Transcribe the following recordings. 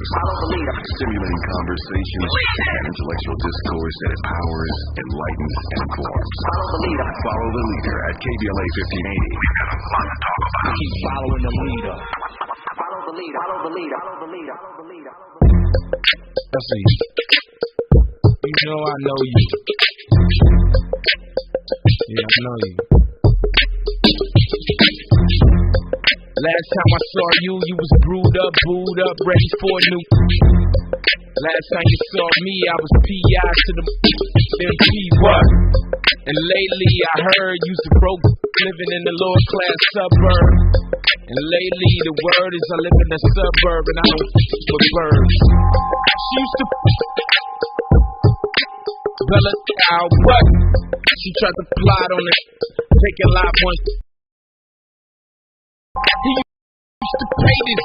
Stimulating conversations and intellectual discourse that empowers, enlightens, and informs. Follow the leader at KBLA 1580. We've got a lot to talk about. Keep following the leader. Follow the leader. Follow the leader. Follow the leader. Follow the leader. Let's see. You know I know you. Yeah, I know you. Last time I saw you, you was brewed up, booed up, ready for a new. Last time you saw me, I was P.I. to the MP. What? And lately I heard you's a broke, living in the lower class suburb. And lately the word is I live in the suburb and I don't with birds. She used to Bella out what? She tried to plot on it, take a lot once. He used to pay this,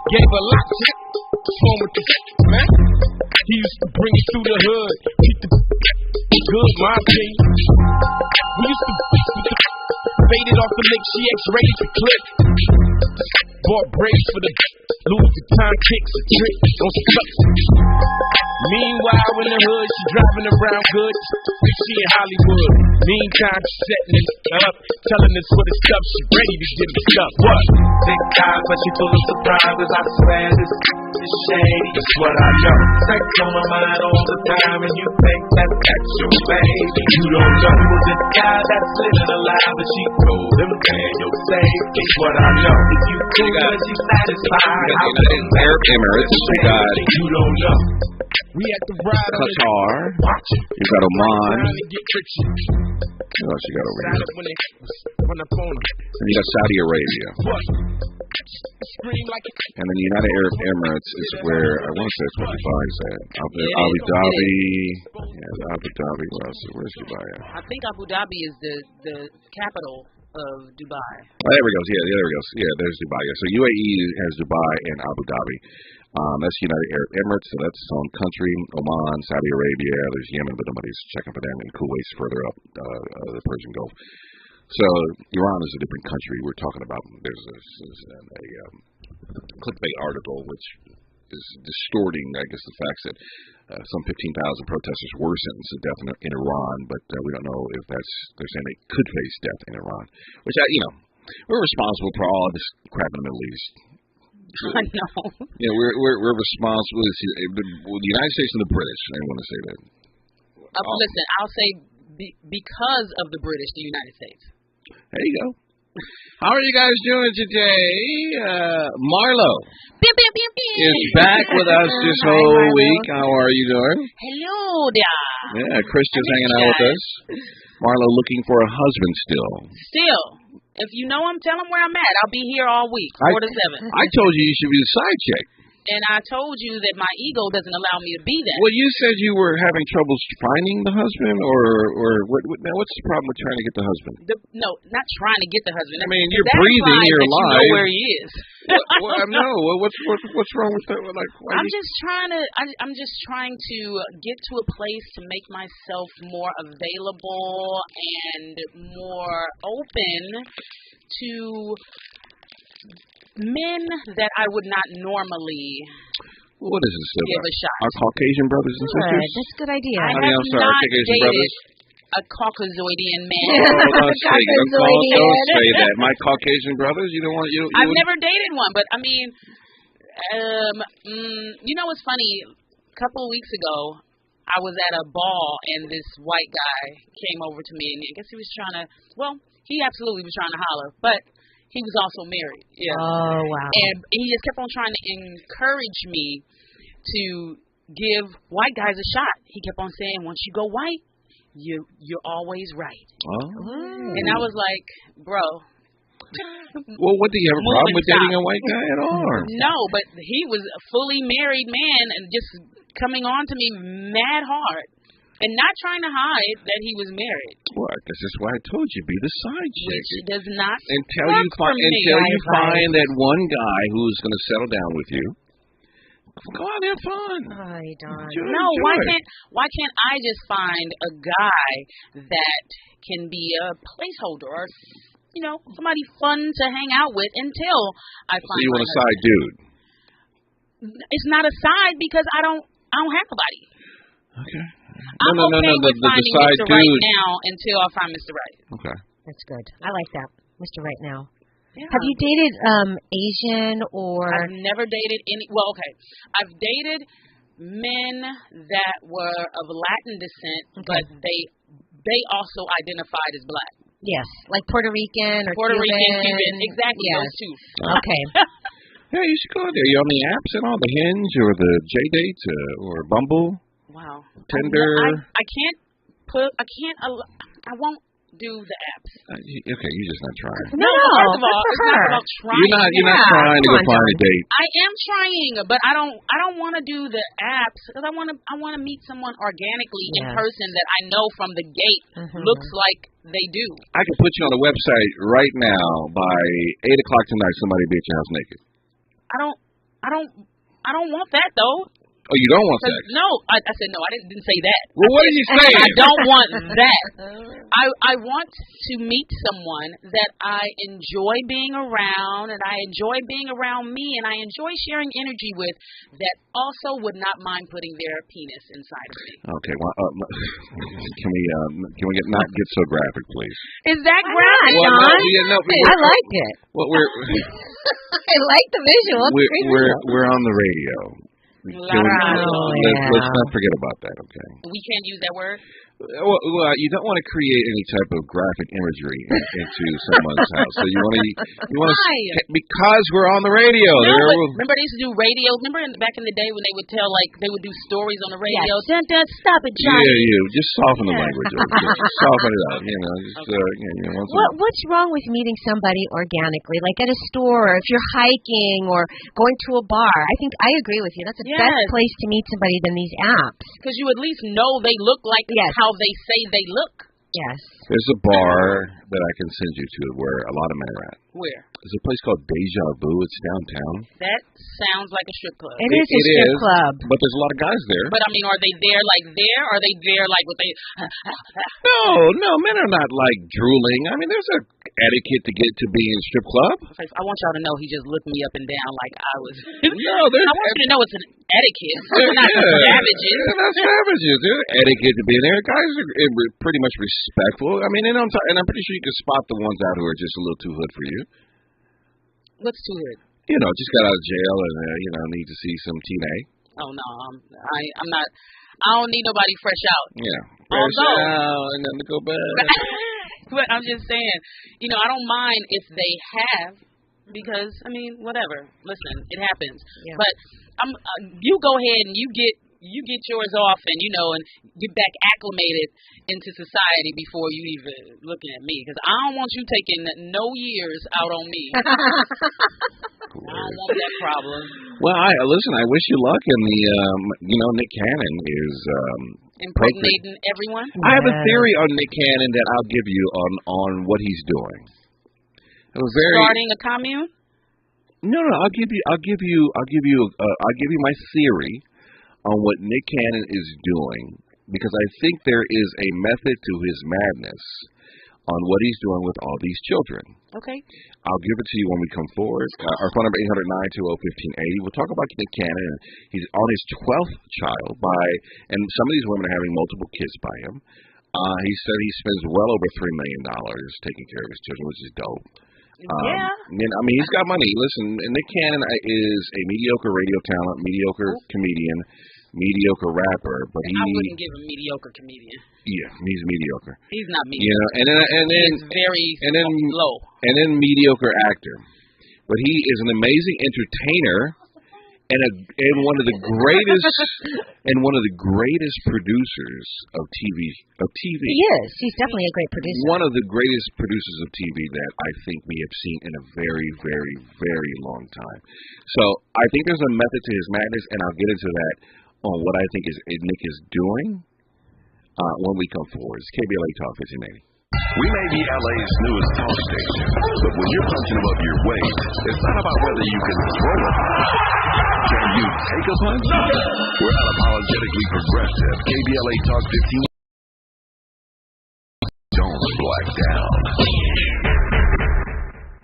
gave a lot to what's wrong with this, man? He used to bring it through the hood, keep the good, my opinion. We used to faded off the lick, she X-rated the clip. Bought braids for the Louis Vuitton kicks, a trick, don't suck. Meanwhile, in the hood, she driving around good. She in Hollywood. Meantime, she setting it up, telling us what it's up. She ready to give us stuff. What? Thank God, but she full of surprises. I swear this is shady. It's what I know. Sex on my mind all the time, and you think that that's your baby. You don't know the guy that's living a lie, but she told him, man, you're safe. It's what I know. If you think that she's satisfied, in Arab Emirates, you got you don't know. We had to ride on Qatar, you got Oman, to get rich. what else you got over here? When they run up on her. And you got Saudi Arabia. What? Scream like a And then the United Arab Emirates is where, I want to say it's where Dubai is at. Abu Dhabi. Yeah, Abu Dhabi. Where's Dubai at? I think Abu Dhabi is the capital of Dubai. Oh, there we go. Yeah, there we go. Yeah, there's Dubai. Yeah. So UAE has Dubai and Abu Dhabi. That's United Arab Emirates, so that's its own country. Oman, Saudi Arabia, there's Yemen, but nobody's checking for them. And Kuwait's further up the Persian Gulf. So Iran is a different country. We're talking about. There's a clickbait article which is distorting, I guess, the facts that some 15,000 protesters were sentenced to death in Iran, but we don't know if they're saying they could face death in Iran. Which we're responsible for all this crap in the Middle East. I know. Yeah, we're responsible. The United States and the British. I want to say that. Listen, I'll say because of the British, the United States. There you go. How are you guys doing today? Marlo is back with us this whole week. How are you doing? Hello there. Yeah, Christian's hanging out with us. Marlo looking for a husband still. Still. If you know him, tell him where I'm at. I'll be here all week, 4 to 7. I told you should be the side chick. And I told you that my ego doesn't allow me to be that. Well, you said you were having troubles finding the husband, or now what's the problem with trying to get the husband? No, not trying to get the husband. I mean, you're breathing, you're alive. You know where he is. No, what's wrong with that? Like, I'm just trying to get to a place to make myself more available and more open to men that I would not normally what is this give a shot. Our Caucasian brothers and sisters? That's a good idea. I have not dated a Caucasian man. Don't say that. My Caucasian brothers, you don't want you. I've never dated one, but I mean, you know what's funny? A couple of weeks ago, I was at a ball and this white guy came over to me, and I guess he was trying to. Well, he absolutely was trying to holler, but he was also married. Yeah. Oh, wow. And he just kept on trying to encourage me to give white guys a shot. He kept on saying, once you go white, you're always right. Oh. And I was like, bro. Well, what, do you have a problem with dating a white guy at all? Or? No, but he was a fully married man and just coming on to me mad hard. And not trying to hide that he was married. Well, this is why I told you, be the side chick. Which does not until you find that one guy who's going to settle down with you. Go out and have fun. Oh, Don. Why can't I just find a guy that can be a placeholder or somebody fun to hang out with until I find. So you want a side dude? it's not a side because I don't have nobody. Okay. I'm okay with finding side Mr. dude. Right now until I find Mr. Right. Okay. That's good. I like that, Mr. Right Now. Yeah. Have you dated Asian or? I've never dated any. Well, okay, I've dated men that were of Latin descent, but they also identified as black. Yes, like Puerto Rican or Puerto Cuban. Rican, Cuban, exactly Yes. those two. Okay. Yeah, you should go there. You on the apps and all, the Hinge or the J-Date or Bumble, Wow. Tinder. I can't put. I won't do the apps. Okay, you're just not trying. No, first of all, it's not about trying. You're not trying to go find a date. I am trying, but I don't want to do the apps because I want to meet someone organically in person that I know from the gate looks like they do. I can put you on a website right now by 8 o'clock tonight. Somebody be at your house naked. I don't want that though. Oh, you don't want sex? No, I said no. I didn't say that. Well, what did you say? I don't want that. I want to meet someone that I enjoy being around, and I enjoy being around me, and I enjoy sharing energy with, that also would not mind putting their penis inside of me. Okay, well, can we not get so graphic, please? Is that graphic, Don? I like it. Well, I like the visual. We're on the radio. Let's not forget about that, okay? We can't use that word? Well, you don't want to create any type of graphic imagery into someone's house. So you want to because we're on the radio. No, remember they used to do radio. Remember back in the day when they would tell they would do stories on the radio. Yes. Stop it, Johnny. Yeah, just soften the language. Just soften it out. What's wrong with meeting somebody organically, like at a store, or if you're hiking or going to a bar? I agree with you. That's the best place to meet somebody than these apps. Because you at least know they look like how they say they look. Yes. There's a bar that I can send you to where a lot of men are at. Where? There's a place called Deja Vu. It's downtown. That sounds like a strip club. It is a strip club. But there's a lot of guys there. But I mean, are they there like there? Are they there like what they? No, men are not like drooling. I mean, there's a etiquette to get to be in a strip club. I want y'all to know he just looked me up and down like I was. No, there's. I want you to know it's an etiquette. They're not savages. They're not savages. There's etiquette to be in there. Guys are pretty much respectful. I mean, and I'm pretty sure you can spot the ones out who are just a little too hood for you. What's too hood? Just got out of jail and need to see some TNA. Oh no, I'm not. I don't need nobody fresh out. Yeah, fresh out and then to go back. But I'm just saying, I don't mind if they have, because I mean, whatever. Listen, it happens. Yeah. But you go ahead and you get yours off and and get back acclimated into society before you even looking at me, because I don't want you taking no years out on me. I don't want that problem. Well, listen, I wish you luck in the Nick Cannon is impregnating everyone. I have a theory on Nick Cannon that I'll give you on what he's doing. Starting a commune? No, I'll give you my theory on what Nick Cannon is doing, because I think there is a method to his madness on what he's doing with all these children. Okay. I'll give it to you when we come forward. Our phone number 800-920-1580. We'll talk about Nick Cannon. He's on his 12th child and some of these women are having multiple kids by him. He said he spends well over $3 million taking care of his children, which is dope. He's got money. Listen, Nick Cannon is a mediocre radio talent, mediocre comedian, mediocre rapper, but I wouldn't give him mediocre comedian. Yeah, he's mediocre. He's not mediocre. He's very low. And then mediocre actor. But he is an amazing entertainer and one of the greatest producers of TV. He is. He's definitely a great producer. One of the greatest producers of TV that I think we have seen in a very, very, very long time. So I think there's a method to his madness, and I'll get into that on what I think Nick is doing when we come forward. It's KBLA Talk 1580. We may be LA's newest talk station, but when you're punching above your weight, it's not about whether you can throw a punch. Can you take a punch? We're unapologetically progressive. KBLA Talk 15. Don't black down.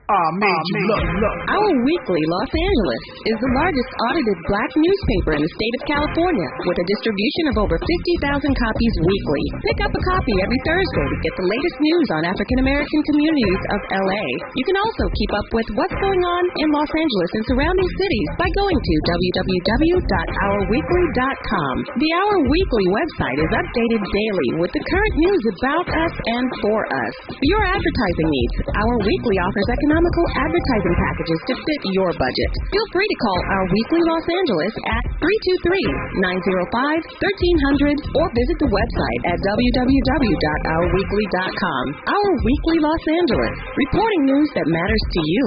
Our Weekly Los Angeles is the largest audited black newspaper in the state of California with a distribution of over 50,000 copies weekly. Pick up a copy every Thursday to get the latest news on African American communities of LA. You can also keep up with what's going on in Los Angeles and surrounding cities by going to www.ourweekly.com. The Our Weekly website is updated daily with the current news about us and for us. For your advertising needs, Our Weekly offers economical advertising packages to fit your budget. Feel free to call Our Weekly Los Angeles at 323-905-1300 or visit the website at www.ourweekly.com. Our Weekly Los Angeles, reporting news that matters to you.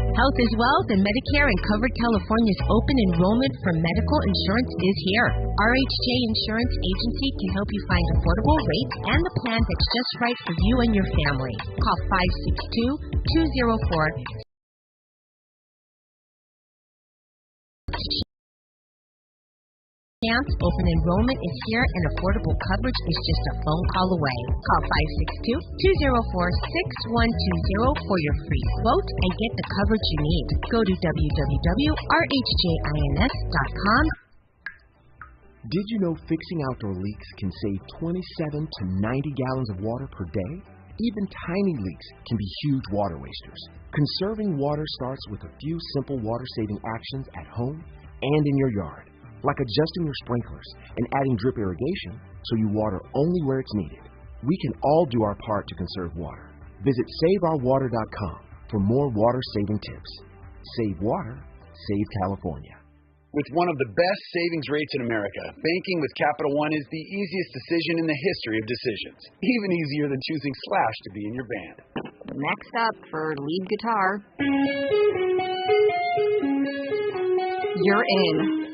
Health is Wealth and Medicare and Covered California's open enrollment for medical insurance is here. RHJ Insurance Agency can help you find affordable rates and the plan that's just right for you and your family. Call 562-204. Open enrollment is here and affordable coverage is just a phone call away. Call 562-204-6120 for your free quote and get the coverage you need. Go to www.rhjins.com. Did you know fixing outdoor leaks can save 27 to 90 gallons of water per day? Even tiny leaks can be huge water wasters. Conserving water starts with a few simple water-saving actions at home and in your yard, like adjusting your sprinklers and adding drip irrigation so you water only where it's needed. We can all do our part to conserve water. Visit SaveOurWater.com for more water-saving tips. Save water, save California. With one of the best savings rates in America, banking with Capital One is the easiest decision in the history of decisions. Even easier than choosing Slash to be in your band. Next up for lead guitar. You're in.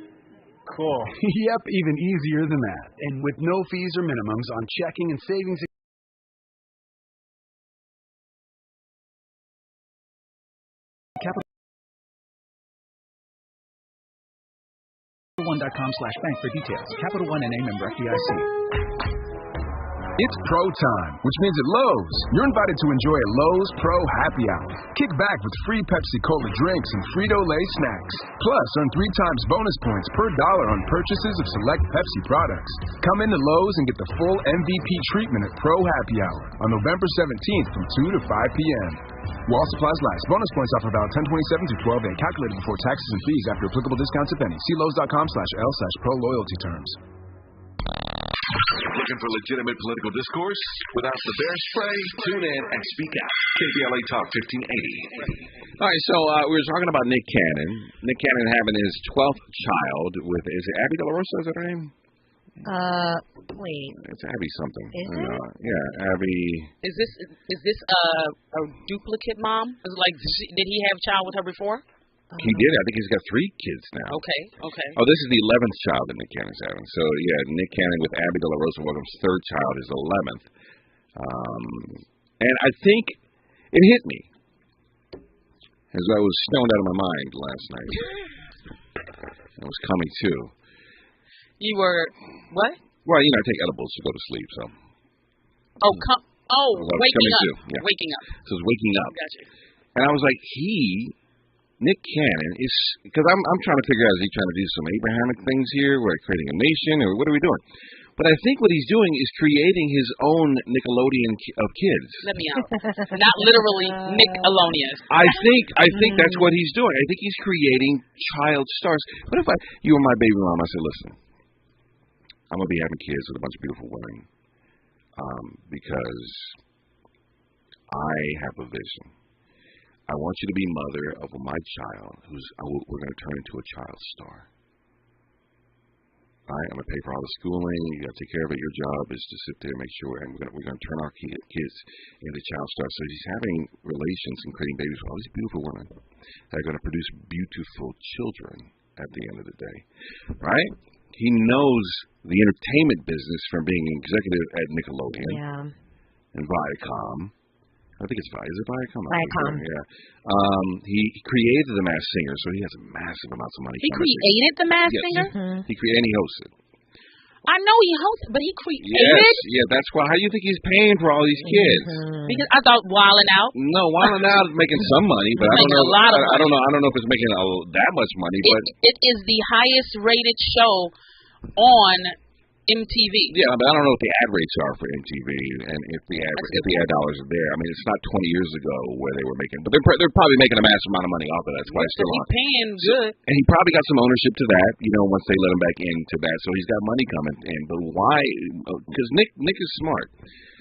Cool. Yep, even easier than that. And with no fees or minimums on checking and savings. CapitalOne.com/bank for details. Capital One NA, member FDIC. It's Pro Time, which means at Lowe's, you're invited to enjoy a Lowe's Pro Happy Hour. Kick back with free Pepsi Cola drinks and Frito-Lay snacks. Plus, earn 3 times bonus points per dollar on purchases of select Pepsi products. Come into Lowe's and get the full MVP treatment at Pro Happy Hour on November 17th from 2 to 5 p.m. While supplies last. Bonus points offer about 10/27 through 12/8. Calculated before taxes and fees after applicable discounts, if any. See Lowes.com/L/pro loyalty terms. Looking for legitimate political discourse without the bear spray? Tune in and speak out. KBLA Talk 1580. All right, so we were talking about Nick Cannon. Nick Cannon having his 12th child with, is it Abby De La Rosa, is that her name? Wait. It's Abby something. Is it? Yeah, Abby. Is this a duplicate mom? Is it like, did he have a child with her before? He did. I think he's got 3 kids now. Okay. Oh, this is the 11th child that Nick Cannon's having. So, yeah, Nick Cannon with Abby De La Rosa Williams' 3rd child is 11th. And I think it hit me as I was stoned out of my mind last night. I was coming to. You were, what? Well, I take edibles to go to sleep, so. Waking up. Yeah. Waking up. So I was waking up. Gotcha. And I was like, Nick Cannon is, because I'm trying to figure out, is he trying to do some Abrahamic things here, where creating a nation, or what are we doing? But I think what he's doing is creating his own Nickelodeon of kids. Let me out. Not literally Nickelodeon. I think that's what he's doing. I think he's creating child stars. What if you were my baby mom? I said, listen, I'm going to be having kids with a bunch of beautiful women because I have a vision. I want you to be mother of my child, we're going to turn into a child star. All right, I'm going to pay for all the schooling. You got to take care of it. Your job is to sit there and make sure, and we're going to turn our kids into child stars. So he's having relations and creating babies with all these beautiful women that are going to produce beautiful children at the end of the day. Right? He knows the entertainment business from being an executive at Nickelodeon and Viacom. I think it's is it Viacom? Viacom. Yeah. He created The Masked Singer, so he has massive amounts of money. He created The Masked Singer? Mm-hmm. And he hosted. I know he hosts, but he created. Yes, yeah, that's why. How do you think he's paying for all these kids? Because I thought Wildin' Out. No, Wildin' Out is making some money, but I don't know. A lot of I don't know. I don't know if it's making that much money, but it is the highest rated show on MTV. Yeah, but I don't know what the ad rates are for MTV, and if the ad dollars are there. I mean, it's not 20 years ago where they were making, but they're probably making a massive amount of money off of that. That's why it's still on. He's paying good, and he probably got some ownership to that. Once they let him back into that, so he's got money coming in. But why? Because Nick is smart.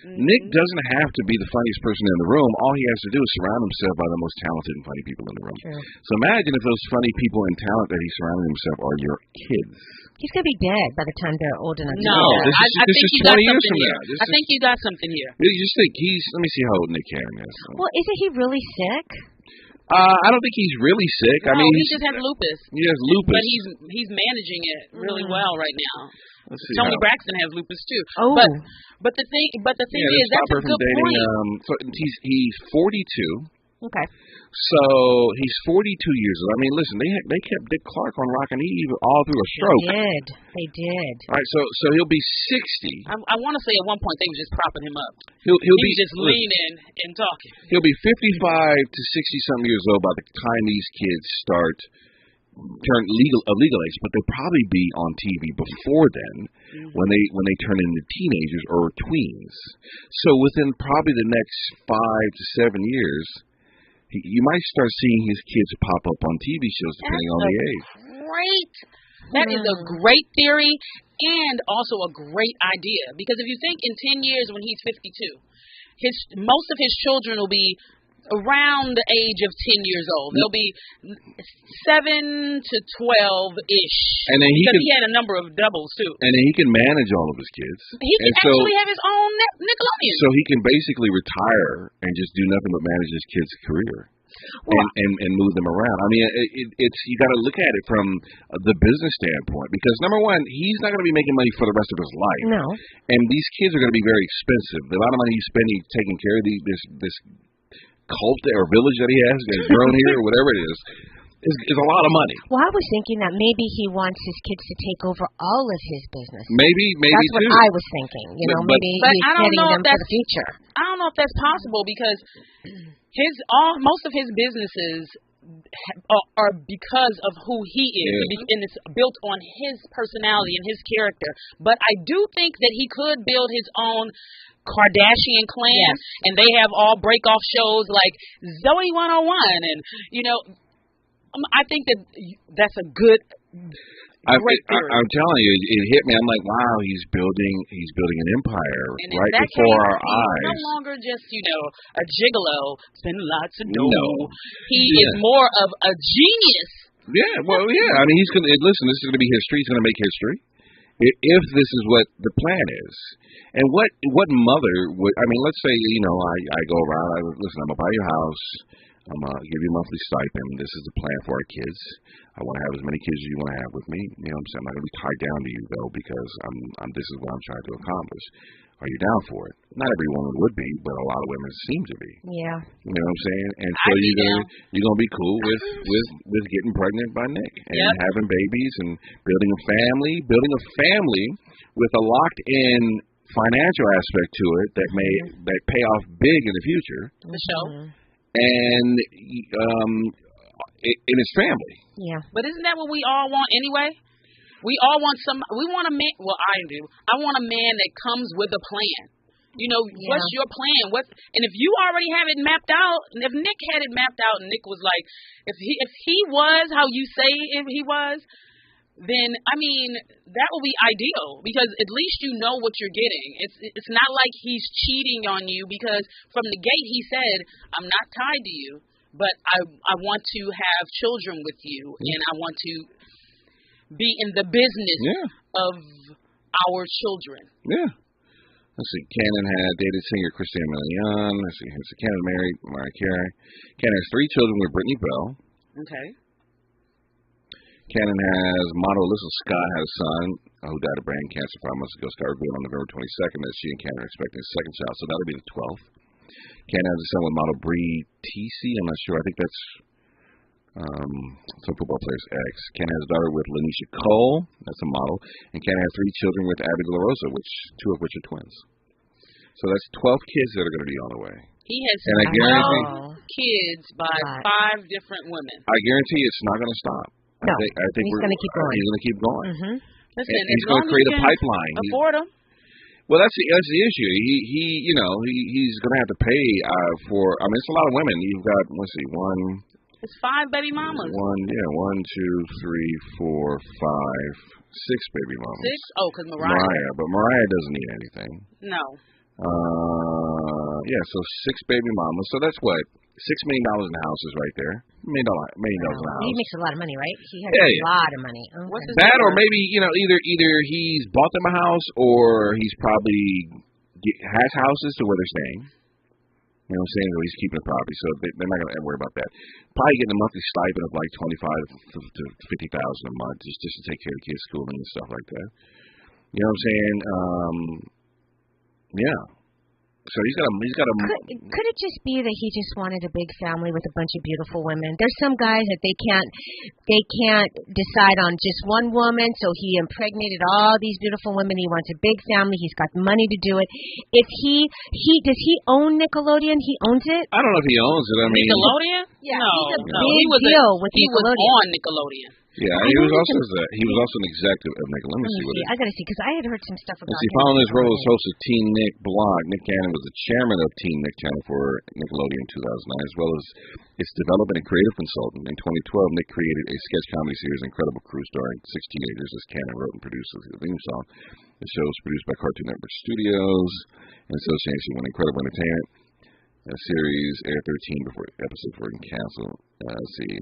Nick doesn't have to be the funniest person in the room. All he has to do is surround himself by the most talented and funny people in the room. Sure. So imagine if those funny people and talent that he's surrounding himself are your kids. He's going to be dead by the time they're old enough. No, I think you got something here. I think you got something here. You just think let me see how old Nick Cannon is. Well, isn't he really sick? I don't think he's really sick. No, I mean, he just has lupus. He has lupus. But he's managing it really well right now. Let's see. Tony Braxton has lupus too. Oh. But the thing is, that's a good point. So he's 42. Okay. So he's 42 years old. I mean, listen, they kept Dick Clark on Rockin' Eve all through a stroke. They did. All right, so he'll be 60. I want to say at one point they were just propping him up. He'll be just leaning and talking. He'll be 55 to 60-something years old by the time these kids turn legal age, but they'll probably be on TV before then when they turn into teenagers or tweens. So within probably the next 5 to 7 years, you might start seeing his kids pop up on TV shows depending on the age. That is a great theory and also a great idea, because if you think in 10 years when he's 52, most of his children will be around the age of 10 years old. They'll be 7 to 12-ish. And then he had a number of doubles too. And then he can manage all of his kids. He can actually have his own Nickelodeon. So he can basically retire and just do nothing but manage his kids' career. And move them around. I mean, it's you got to look at it from the business standpoint, because number one, he's not going to be making money for the rest of his life. No. And these kids are going to be very expensive. The amount of money he's spending taking care of this cult or village that he has grown here or whatever it is a lot of money. Well, I was thinking that maybe he wants his kids to take over all of his business. Maybe that's too. what I was thinking. Maybe he's getting them for the future. I don't know if that's possible, because most of his businesses are because of who he is, and it's built on his personality and his character. But I do think that he could build his own Kardashian clan, and they have all break-off shows like Zoe 101, and I think that's a good. I'm telling you, it hit me. I'm like, wow, he's building an empire right before our eyes. He's no longer just a gigolo, spending lots of dough. No. He is more of a genius. Yeah, well, yeah. I mean, he's going to listen. This is going to be history. He's going to make history if this is what the plan is. And what mother would? I mean, let's say I go around. Listen, I'm gonna buy your house. I'm gonna give you a monthly stipend. This is the plan for our kids. I want to have as many kids as you want to have with me. You know what I'm saying? I'm not gonna be tied down to you though, because this is what I'm trying to accomplish. Are you down for it? Not every woman would be, but a lot of women seem to be. Yeah. You know what I'm saying? And so you're gonna be cool with getting pregnant by Nick and having babies and building a family with a locked in financial aspect to it that may pay off big in the future. The show. And in his family. Yeah. But isn't that what we all want anyway? We all want we want a man. Well, I do. I want a man that comes with a plan. What's your plan? And if you already have it mapped out, and if Nick had it mapped out, and Nick was like, if he was how you say he was, then I mean that will be ideal, because at least you know what you're getting. It's not like he's cheating on you, because from the gate he said, "I'm not tied to you, but I want to have children with you, and I want to be in the business of our children." Yeah. Let's see. Cannon had dated singer Christina Milian. Let's see. Cannon married Mariah Carey. Cannon has 3 children with Brittany Bell. Okay. Cannon has model Alyssa Scott has a son who died of brain cancer 5 months ago. Scott revealed on November 22nd that she and Cannon are expecting a second child, so that'll be the 12th. Cannon has a son with model Bree TC. I'm not sure. I think that's Some football players' ex. Cannon has a daughter with Lanisha Cole. That's a model. And Cannon has 3 children with Abby De La Rosa, 2 of which are twins. So that's 12 kids that are going to be on the way. He has 12 kids by 5 different women. I guarantee it's not going to stop. No, I think he's going to keep going. He's going to keep going. Listen, and he's going to create a pipeline. Afford them. Well, that's the issue. He's going to have to pay for. I mean, it's a lot of women. You've got It's 5 baby mamas. 1, 2, 3, 4, 5, 6 baby mamas. 6? Oh, because Mariah. But Mariah doesn't need anything. No. So 6 baby mamas. So that's what? $6 million in the house is right there. $1 million in the house. He makes a lot of money, right? He has a lot of money. Okay. That, or maybe either he's bought them a house, or he's probably has houses to where they're staying. You know what I'm saying? Or he's keeping the property, so they're not going to worry about that. Probably getting a monthly stipend of like $25,000 to $50,000 a month just to take care of the kids' schooling and stuff like that. You know what I'm saying? Yeah. So he's got a. Could it just be that he just wanted a big family with a bunch of beautiful women? There's some guys that they can't decide on just one woman, so he impregnated all these beautiful women. He wants a big family. He's got money to do it. If does he own Nickelodeon? He owns it. I don't know if he owns it. I mean, Nickelodeon? Yeah, no, he's a big deal with Nickelodeon. He was on Nickelodeon. Yeah, he was also an executive of Nickelodeon. Let me see. I gotta see, because I had heard some stuff about him. Following his role as host of Teen Nick blog, Nick Cannon was the chairman of Teen Nick channel for Nickelodeon in 2009, as well as its development and creative consultant. In 2012, Nick created a sketch comedy series, Incredible Crew, starring 6 teenagers, as Cannon wrote and produced the theme song. The show was produced by Cartoon Network Studios in association with Incredible Entertainment. The series aired 13 before episodes were canceled. Let's see.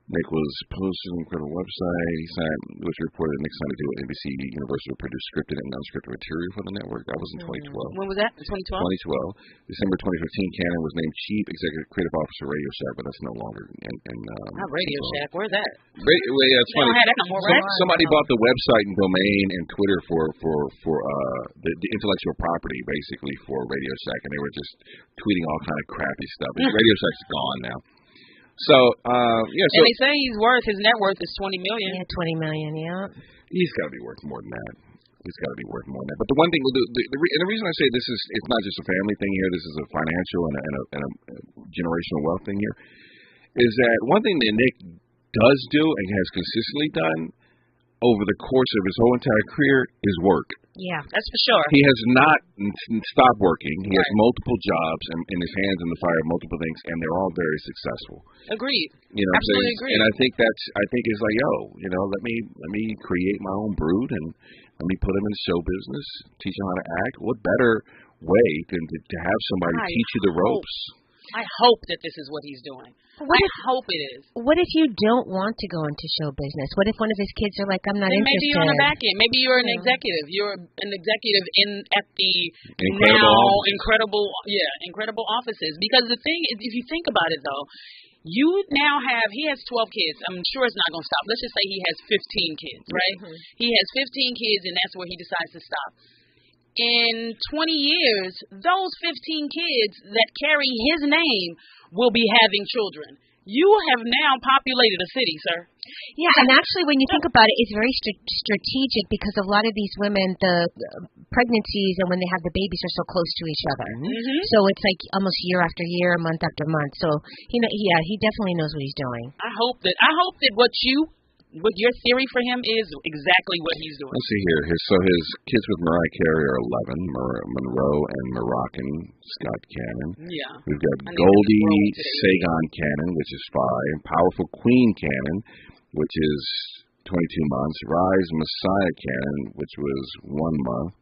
Nick was posted on an incredible website. It was reported that Nick signed a deal with NBC Universal to produce scripted and unscripted material for the network. That was in 2012. When was that? 2012? 2012. December 2015, Cannon was named Chief Executive Creative Officer of Radio Shack, but that's no longer. Not Radio Shack. Where's that? Yeah, it's funny. Don't have that no more, right? Somebody bought the website and domain and Twitter for the intellectual property, basically, for Radio Shack, and they were just tweeting all kind of crappy stuff. Radio Shack's gone now. So, and they say his net worth is $20 million. Yeah, $20 million, yeah. He's got to be worth more than that. But the one thing, the reason I say it's not just a family thing here, this is a financial and a generational wealth thing here, is that one thing that Nick does do and has consistently done over the course of his whole entire career is work. Yeah, that's for sure. He has not stopped working. He has multiple jobs and in his hands in the fire of multiple things, and they're all very successful. Agreed. You know, absolutely agreed. And I think it's like, let me create my own brood and let me put him in show business, teach him how to act. What better way than to have somebody teach you the ropes? I hope that this is what he's doing. I hope it is. What if you don't want to go into show business? What if one of his kids are like, I'm not interested? Maybe you're on the back end. Maybe you're an executive. You're an executive at the incredible offices. Because the thing is, if you think about it, though, he has 12 kids. I'm sure it's not going to stop. Let's just say he has 15 kids, right? Mm-hmm. He has 15 kids, and that's where he decides to stop. In 20 years, those 15 kids that carry his name will be having children. You have now populated a city, sir. Yeah, and actually when you think about it, it's very strategic because a lot of these women, the pregnancies and when they have the babies are so close to each other. Mm-hmm. So it's like almost year after year, month after month. So, he definitely knows what he's doing. I hope that what your theory for him is exactly what he's doing. Let's see here. So his kids with Mariah Carey are 11, Monroe and Moroccan Scott Cannon. Yeah. We've got Goldie Sagan Cannon, which is 5, Powerful Queen Cannon, which is 22 months, Rise Messiah Cannon, which was 1 month.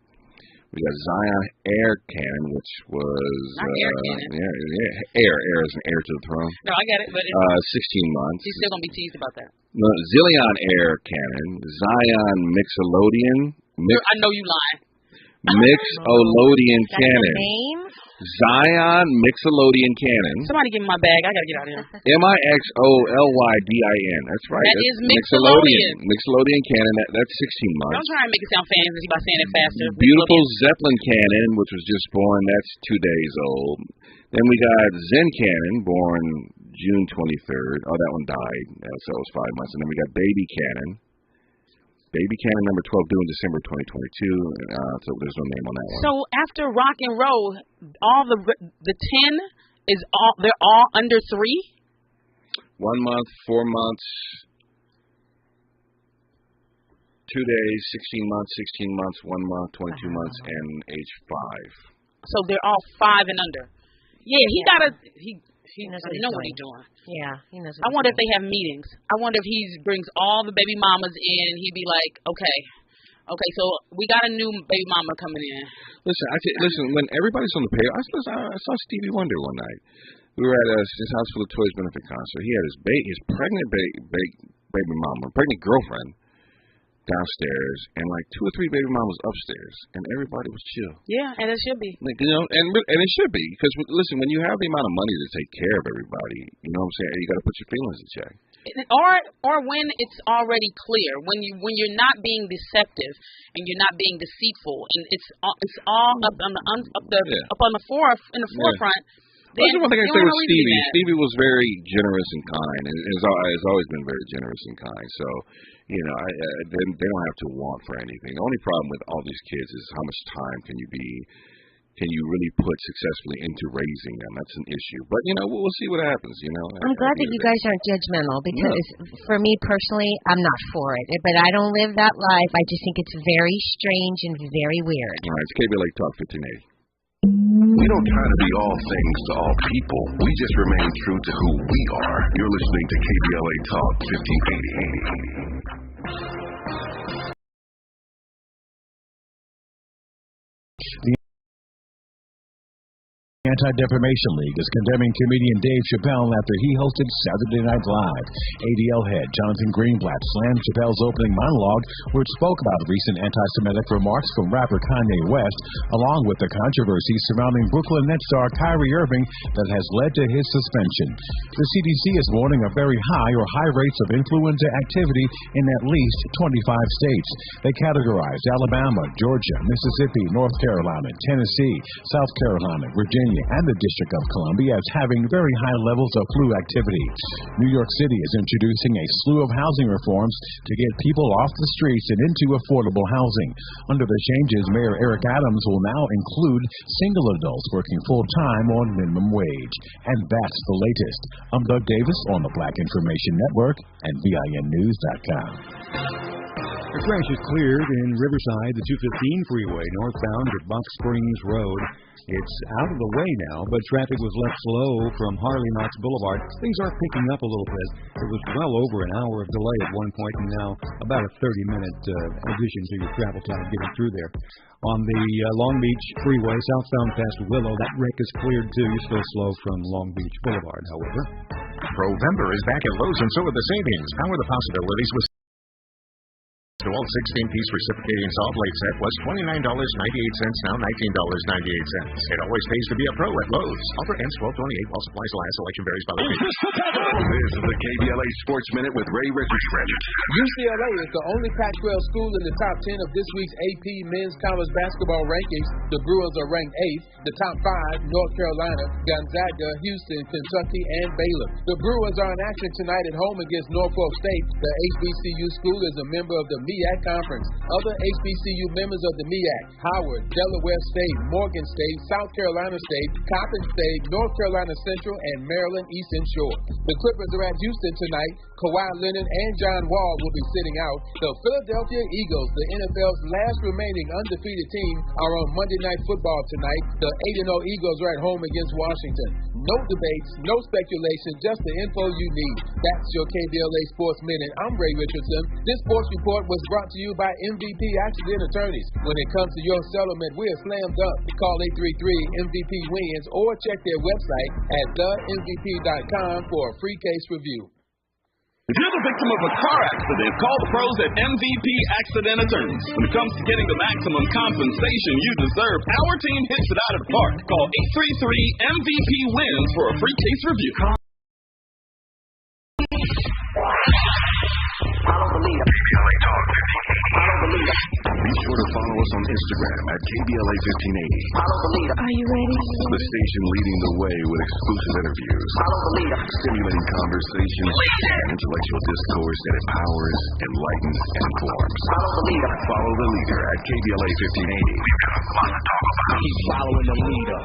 We got Zion Air Cannon, which was Air Cannon. Air is an heir to the throne. No, I got it, but 16 months. He's still gonna be teased about that. No, Zillion Air Cannon, Zion Mixolydian. I know you lying. Mixolydian Cannon. Name? Zion Mixolydian Cannon. Somebody give me my bag. I gotta get out of here. Mixolydin. That's right. That is Mixolydian. Mixolydian Cannon. That's 16 months. Don't try and make it sound fancy by saying it faster. Beautiful Zeppelin Cannon, which was just born. That's 2 days old. Then we got Zen Cannon, born June 23rd. Oh, that one died. So it was 5 months. And then we got Baby Cannon. Baby Cannon number 12 due in December 2022. So there's no name on that one. So after rock and roll, all the 10 is all they're all under 3? 1 month, 4 months, 2 days, 16 months, 16 months, 1 month, 22 months, and age 5. So they're all 5 and under. Yeah, he knows what he's doing. Yeah, he knows. I wonder if they have meetings. I wonder if he brings all the baby mamas in and he'd be like, okay, so we got a new baby mama coming in. Listen, when everybody's on the payroll, I saw Stevie Wonder one night. We were at his House Full of Toys benefit concert. He had his pregnant baby mama, pregnant girlfriend, downstairs, and like 2 or 3 baby mamas upstairs, and everybody was chill. Yeah, and it should be. Like, and it should be, because listen, when you have the amount of money to take care of everybody, you know what I'm saying, you got to put your feelings in check. Or when it's already clear, when you're not being deceptive and you're not being deceitful, and it's all up on the forefront. That's one thing I say with Stevie. Stevie was very generous and kind, and has always been very generous and kind. So, they don't have to want for anything. The only problem with all these kids is how much time can you really put successfully into raising them? That's an issue. But we'll see what happens. I'm glad that you guys aren't judgmental, because for me personally, I'm not for it. But I don't live that life. I just think it's very strange and very weird. All right, it's KBLA Talk 1580. We don't try to be all things to all people. We just remain true to who we are. You're listening to KBLA Talk 1580. The Anti-Defamation League is condemning comedian Dave Chappelle after he hosted Saturday Night Live. ADL head Jonathan Greenblatt slammed Chappelle's opening monologue, which spoke about recent anti-Semitic remarks from rapper Kanye West, along with the controversy surrounding Brooklyn Nets star Kyrie Irving that has led to his suspension. The CDC is warning of very high or high rates of influenza activity in at least 25 states. They categorized Alabama, Georgia, Mississippi, North Carolina, Tennessee, South Carolina, Virginia, and the District of Columbia as having very high levels of flu activity. New York City is introducing a slew of housing reforms to get people off the streets and into affordable housing. Under the changes, Mayor Eric Adams will now include single adults working full-time on minimum wage. And that's the latest. I'm Doug Davis on the Black Information Network and VINnews.com. The crash is cleared in Riverside, the 215 freeway, northbound at Buck Springs Road. It's out of the way now, but traffic was left slow from Harley Knox Boulevard. Things are picking up a little bit. It was well over an hour of delay at one point, and now about a 30-minute addition to your travel time getting through there. On the Long Beach freeway, southbound past Willow, that wreck is cleared too. You're still slow from Long Beach Boulevard, however. Provember is back at Lowe's, and so are the savings. Power the possibilities with the old 16-piece reciprocating saw blade set was $29.98, now $19.98. It always pays to be a pro at Lowe's. Offer ends 12/28 while supplies last. Selection varies by location. This is the KBLA Sports Minute with Ray Richardson. UCLA is the only Pac-12 school in the top 10 of this week's AP men's college basketball rankings. The Bruins are ranked 8th. The top 5, North Carolina, Gonzaga, Houston, Kentucky, and Baylor. The Bruins are in action tonight at home against Norfolk State. The HBCU school is a member of the MEAC Conference. Other HBCU members of the MEAC: Howard, Delaware State, Morgan State, South Carolina State, Coppin State, North Carolina Central, and Maryland Eastern Shore. The Clippers are at Houston tonight. Kawhi Leonard and John Wall will be sitting out. The Philadelphia Eagles, the NFL's last remaining undefeated team, are on Monday Night Football tonight. The 8-0 Eagles are at home against Washington. No debates, no speculation, just the info you need. That's your KBLA Sports Minute. I'm Ray Richardson. This sports report was brought to you by MVP Accident Attorneys. When it comes to your settlement, we're slam dunk. Call 833-MVP-WINS or check their website at themvp.com for a free case review. If you're the victim of a car accident, call the pros at MVP Accident Attorneys. When it comes to getting the maximum compensation you deserve, our team hits it out of the park. Call 833-MVP-WINS for a free case review. KBLA Talk 1580. Be sure to follow us on Instagram at KBLA 1580. Follow the leader. Are you ready? The station leading the way with exclusive interviews. Follow the leader. Stimulating conversations. Intellectual discourse that empowers, enlightens, and informs. Follow the leader. Follow the leader at KBLA 1580. We've got a lot to talk about. Keep following the leader.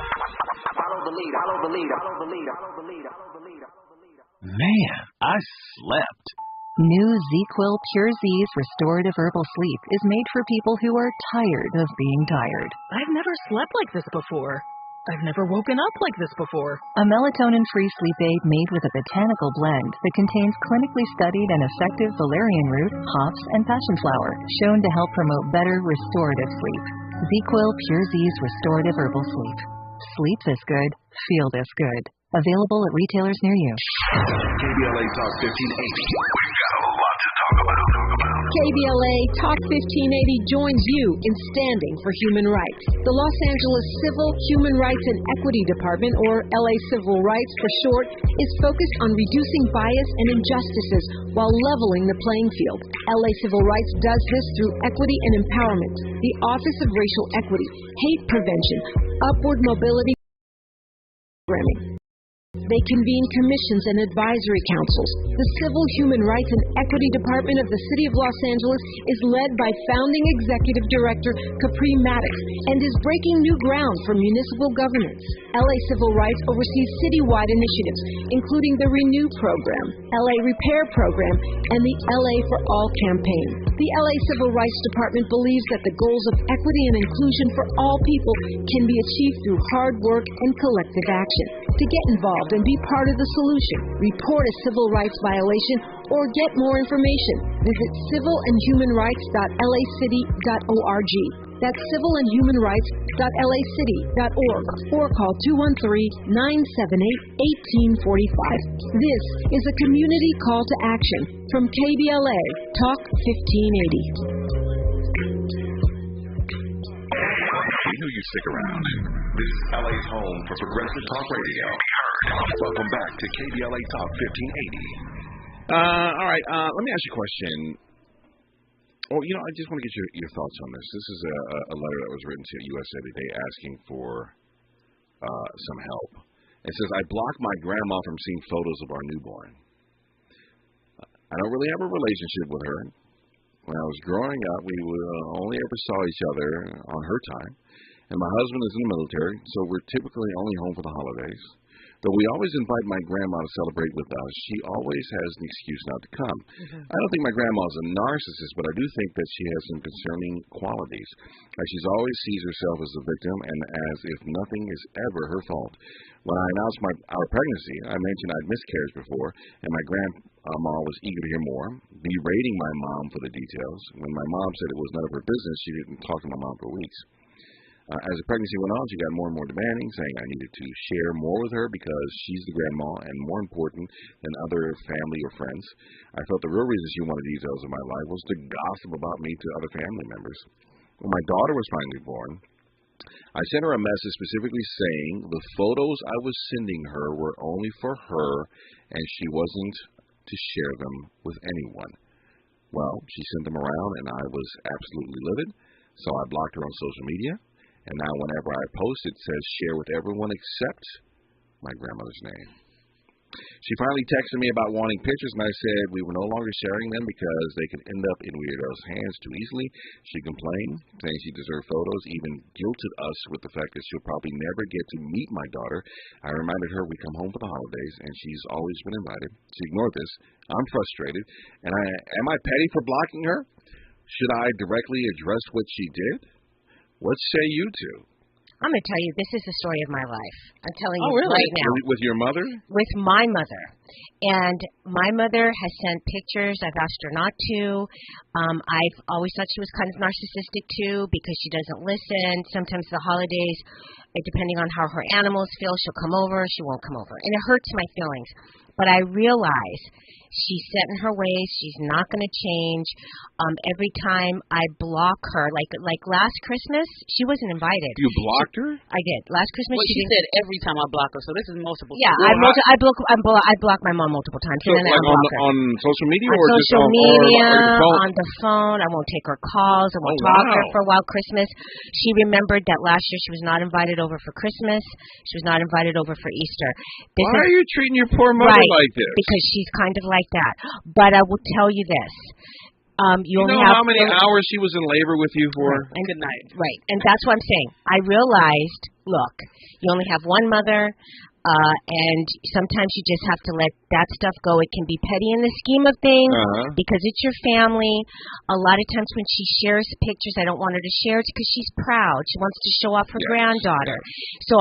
Follow the leader. Follow the leader. Follow the leader. Follow the leader. Follow the leader. Man, I slept. New ZQuil Pure Z's Restorative Herbal Sleep is made for people who are tired of being tired. I've never slept like this before. I've never woken up like this before. A melatonin-free sleep aid made with a botanical blend that contains clinically studied and effective valerian root, hops, and passion flower, shown to help promote better restorative sleep. ZQuil Pure Z's Restorative Herbal Sleep. Sleep this good, feel this good. Available at retailers near you. KBLA Talk 1580. We've got a lot to talk about. KBLA Talk 1580 joins you in standing for human rights. The Los Angeles Civil, Human Rights and Equity Department, or LA Civil Rights for short, is focused on reducing bias and injustices while leveling the playing field. LA Civil Rights does this through equity and empowerment, the Office of Racial Equity, hate prevention, upward mobility programming. They convene commissions and advisory councils. The Civil, Human Rights and Equity Department of the City of Los Angeles is led by founding executive director Capri Maddox and is breaking new ground for municipal governance. LA Civil Rights oversees citywide initiatives, including the Renew Program, LA Repair Program, and the LA for All campaign. The LA Civil Rights Department believes that the goals of equity and inclusion for all people can be achieved through hard work and collective action. To get involved and be part of the solution, report a civil rights violation, or get more information, visit civilandhumanrights.lacity.org. That's civilandhumanrights.lacity.org or call 213-978-1845. This is a community call to action from KBLA Talk 1580. We knew you'd stick around. This is LA's home for progressive talk radio. Welcome back to KBLA Talk 1580. All right, let me ask you a question. Oh, I just want to get your thoughts on this. This is a letter that was written to USA Today asking for some help. It says, I blocked my grandma from seeing photos of our newborn. I don't really have a relationship with her. When I was growing up, we only ever saw each other on her time. And my husband is in the military, so we're typically only home for the holidays. Though we always invite my grandma to celebrate with us, she always has an excuse not to come. I don't think my grandma's a narcissist, but I do think that she has some concerning qualities. She always sees herself as a victim and as if nothing is ever her fault. When I announced our pregnancy, I mentioned I'd miscarried before, and my grandma was eager to hear more, berating my mom for the details. When my mom said it was none of her business, she didn't talk to my mom for weeks. As the pregnancy went on, she got more and more demanding, saying I needed to share more with her because she's the grandma and more important than other family or friends. I felt the real reason she wanted details of my life was to gossip about me to other family members. When my daughter was finally born, I sent her a message specifically saying the photos I was sending her were only for her and she wasn't to share them with anyone. Well, she sent them around and I was absolutely livid, so I blocked her on social media. And now whenever I post, it says share with everyone except my grandmother's name. She finally texted me about wanting pictures, and I said we were no longer sharing them because they could end up in weirdos' hands too easily. She complained, saying she deserved photos, even guilted us with the fact that she'll probably never get to meet my daughter. I reminded her we come home for the holidays, and she's always been invited. She ignored this. I'm frustrated. And am I petty for blocking her? Should I directly address what she did? What say you two? I'm going to tell you, this is the story of my life. I'm telling you really? right now. With your mother? With my mother. And my mother has sent pictures. I've asked her not to. I've always thought she was kind of narcissistic, too, because she doesn't listen. Sometimes the holidays, depending on how her animals feel, she'll come over, she won't come over. And it hurts my feelings. But I realize she's set in her ways. She's not going to change. Every time I block her, like last Christmas, she wasn't invited. You blocked her? I did. Last Christmas, she said every time I block her, so this is multiple. Yeah, I block block my mom multiple times. So, And then I like unblock her. on social media On or just social media, or the phone? on the phone. I won't take her calls. I won't Oh, talk to her wow. for a while. Christmas. She remembered that last year she was not invited over for Christmas. She was not invited over for Easter. Why are you treating your poor mother right, like this? Because she's kind of like that. But I will tell you this. You know how many hours she was in labor with you for? Right. And good night. Right. And that's what I'm saying. I realized, look, you only have one mother, and sometimes you just have to let that stuff go. It can be petty in the scheme of things because it's your family. A lot of times when she shares pictures, I don't want her to share it because she's proud. She wants to show off her granddaughter. So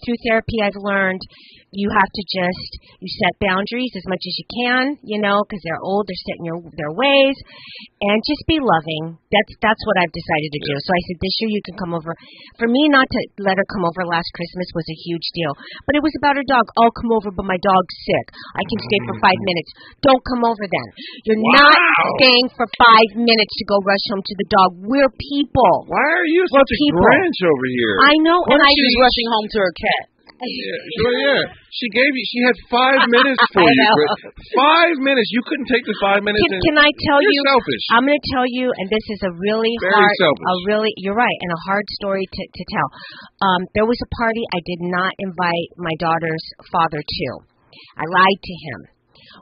through therapy, I've learned you have to you set boundaries as much as you can, because they're old, they're set in their ways, and just be loving. That's what I've decided to do. So I said, this year you can come over. For me, not to let her come over last Christmas was a huge deal. But it was about her dog. I'll come over, but my dog's sick. I can stay for 5 minutes. Don't come over then. You're not staying for 5 minutes to go rush home to the dog. We're people. Why are you such a Grinch over here? I know. What if she was rushing home to her cat? Yeah. She had 5 minutes for you. 5 minutes. You couldn't take the 5 minutes. Can I tell you? You're selfish. I'm going to tell you, and this is a really Very selfish. you're right, and a hard story to tell. There was a party I did not invite my daughter's father to. I lied to him.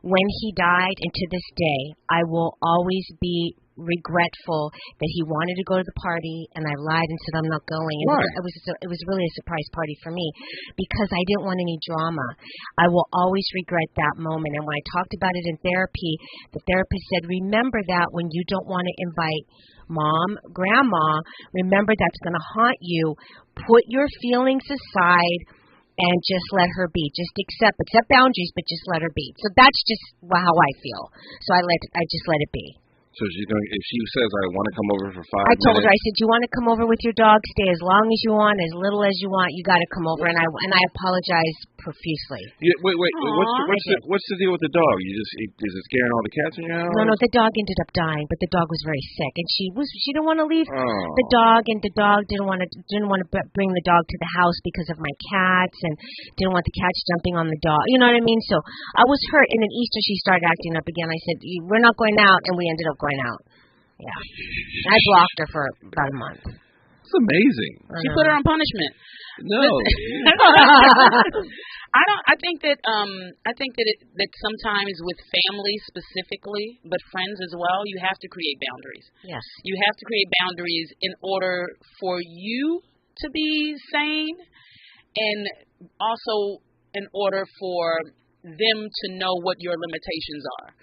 When he died, and to this day, I will always be regretful that he wanted to go to the party, and I lied and said I'm not going. It was really a surprise party for me because I didn't want any drama. I will always regret that moment. And when I talked about it in therapy, the therapist said, remember that when you don't want to invite mom, grandma, remember that's going to haunt you. Put your feelings aside and just let her be. Just accept boundaries, but just let her be. So that's just how I feel. So I just let it be. So if she says, I want to come over for 5 minutes. I told her, I said, you want to come over with your dog? Stay as long as you want, as little as you want. You got to come over. And I apologize profusely. Yeah, wait. What's the deal with the dog? Is it scaring all the cats in your house? No, the dog ended up dying, but the dog was very sick, and she didn't want to leave the dog, and the dog didn't want to bring the dog to the house because of my cats, and didn't want the cats jumping on the dog. You know what I mean? So I was hurt, and then Easter she started acting up again. I said, we're not going out, and we ended up going out. Yeah, I blocked her for about a month. It's amazing. She put her on punishment. No. I think that that sometimes with family specifically, but friends as well, you have to create boundaries. Yes. You have to create boundaries in order for you to be sane, and also in order for them to know what your limitations are.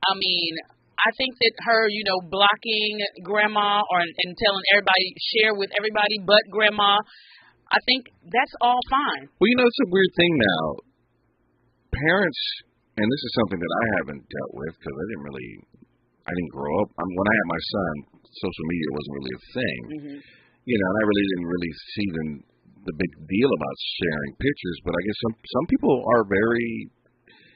I mean, I think that her, blocking grandma and telling everybody, share with everybody but grandma, I think that's all fine. Well, it's a weird thing now. Parents, and this is something that I haven't dealt with because I didn't grow up. When I had my son, social media wasn't really a thing. Mm-hmm. And I really didn't really see the big deal about sharing pictures. But I guess some people are very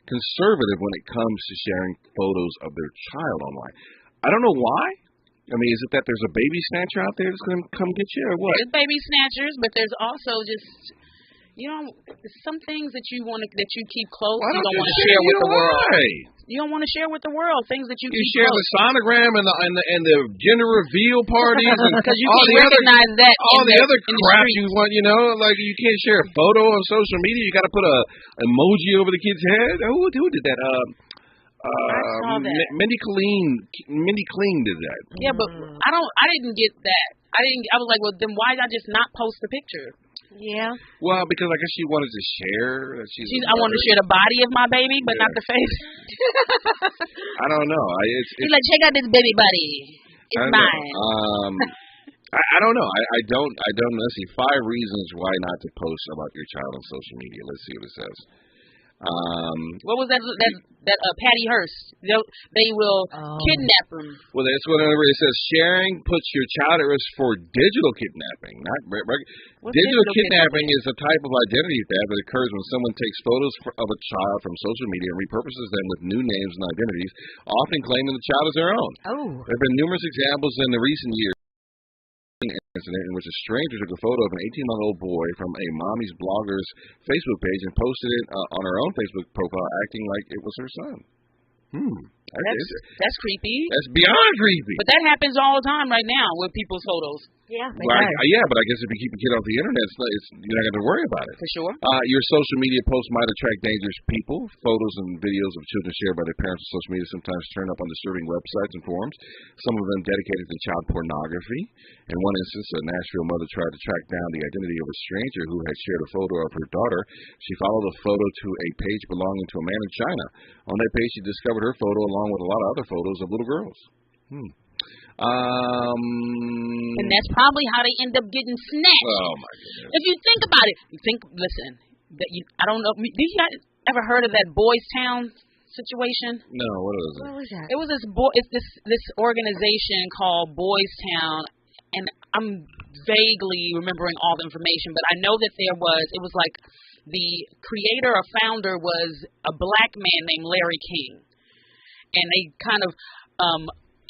conservative when it comes to sharing photos of their child online. I don't know why. I mean, is it that there's a baby snatcher out there that's going to come get you, or what? There's baby snatchers, but there's also just, some things that you keep close. You don't want to share with the world. You don't want to share with the world things that you keep share close. the sonogram and the gender reveal parties and because you all can't recognize that. All the other crap you want, like you can't share a photo on social media. You got to put a emoji over the kid's head. Who did that? Mindy Clean did that. Yeah, but I didn't get that. I was like, well, then why did I just not post the picture? Yeah. Well, because I guess she wanted to share. I wanted to share the body of my baby, but not the face. I don't know. She's like, check out this baby body. It's mine. I don't know. I don't. Let's see. 5 reasons why not to post about your child on social media. Let's see what it says. What was that Patty Hearst? They will kidnap him. Well, that's whatever it says. Sharing puts your child at risk for digital kidnapping. Digital kidnapping is a type of identity theft that occurs when someone takes photos of a child from social media and repurposes them with new names and identities, often claiming the child as their own. Oh. There have been numerous examples in the recent years. incident in which a stranger took a photo of an 18-month-old boy from a mommy's blogger's Facebook page and posted it on her own Facebook profile, acting like it was her son. That's creepy. That's beyond creepy. But that happens all the time right now with people's photos. Yeah, yeah, but I guess if you keep a kid off the internet, you're not going to worry about it. For sure. Your social media posts might attract dangerous people. Photos and videos of children shared by their parents on social media sometimes turn up on disturbing websites and forums, some of them dedicated to child pornography. In one instance, a Nashville mother tried to track down the identity of a stranger who had shared a photo of her daughter. She followed the photo to a page belonging to a man in China. On that page, she discovered her photo along with a lot of other photos of little girls. And that's probably how they end up getting snatched. Oh my goodness! If you think about it, listen. I don't know. Did you guys ever heard of that Boys Town situation? No. What was it? What was that? It was this organization called Boys Town, and I'm vaguely remembering all the information, but I know that it was like the creator or founder was a black man named Larry King, and they kind of